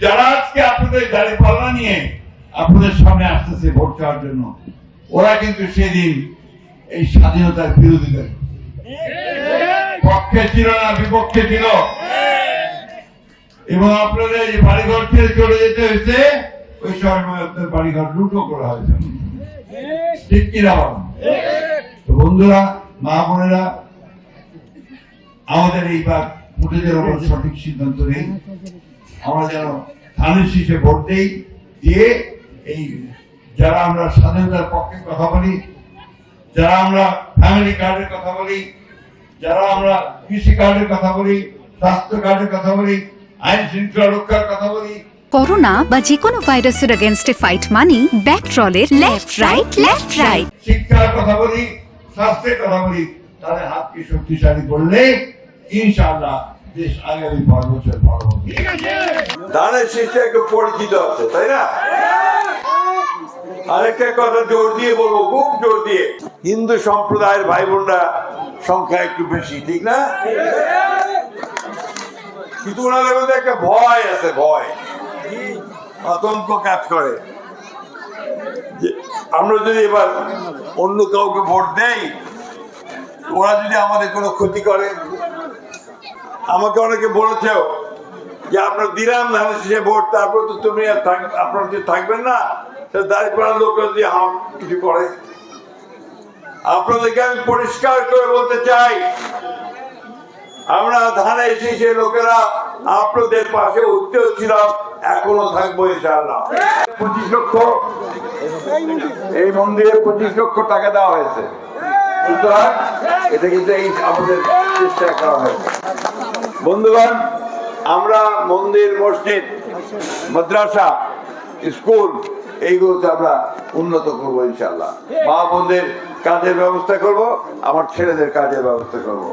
যারা আজকে আপনাদের গাড়ি পাল্লা নিয়ে আপনাদের সামনে আসতেছে ভোট চাওয়ার জন্য, ওরা কিন্তু সেদিন এই স্বাধীনতার বিরোধিতা পক্ষে ছিল না, বিপক্ষে ছিল। এবং আপনাদের এই বাড়িঘর ছেড়ে চলে যেতে হয়েছে, ওই সময় আপনার বাড়িঘর লুটো করা হয়েছে, ঠিক কিনা? বন্ধুরা, মা বোনেরা, আমাদের এইবার ভোটের উপর সঠিক সিদ্ধান্ত নেই। আমরা যেন ধানের শীষে ভোট দেই, দিয়ে এই যারা আমরা স্বাধীনতার পক্ষে কথা বলি, যারা আমরা ফ্যামিলি কার্ডের কথা বলি, যারা আমরা কৃষি কার্ডের কথা বলি, স্বাস্থ্য কার্ডের কথা বলি, আইন শৃঙ্খলা রক্ষার কথা বলি, করোনা বা যে কোনো ভাইরাসের এগেইনস্টে ফাইট মানি ব্যাকট্রলের লেফট রাইট। শিক্ষার কথা বলি, স্বাস্থ্যের কথা বলি, তাহলে হাতকে শক্তিশালী করলে ইনশাআল্লাহ দেশ আগামী 5 বছর ভালো হবে। ধানের শীষটা একটু পরিচিত আছে, তাই না? আরেকটা কথা জোর দিয়ে বলবো, খুব জোর দিয়ে, হিন্দু সম্প্রদায়ের ভাই বোনরা সংখ্যা একটু বেশি, ঠিক না? কিন্তু ওনাদের মধ্যে একটা ভয় আছে, ভয়, আতঙ্ক কাজ করে যে আমরা যদি এবার অন্য কাউকে ভোট দেই, ওরা যদি আমাদের কোনো ক্ষতি করে। আমাকে অনেকে বলেছেও যে আপনার দিলাম ধানের শীষে ভোট, তারপর তো তুমি আর আপনার যে থাকবেন না, দাঁড়িয়ে পড়ার লোক যদি কিছু করে। আপনাদেরকে আমি পরিষ্কার করে বলতে চাই, আমরা ধানের শীষে লোকেরা আপনাদের পাশে উঠতেও ছিলাম, এখনো থাকবো ইনশাআল্লাহ। 25 লক্ষ এই মন্দিরে 25 লক্ষ টাকা দেওয়া হয়েছে, সুতরাং এটা কিন্তু এই আমাদের চেষ্টা করা হয়েছে। বন্ধুগণ, আমরা মন্দির, মসজিদ, মাদ্রাসা, স্কুল এইগুলোতে আমরা উন্নত করবো ইনশাআল্লাহ। মা বোনদের কাজের ব্যবস্থা করব, আমার ছেলেদের কাজের ব্যবস্থা করব।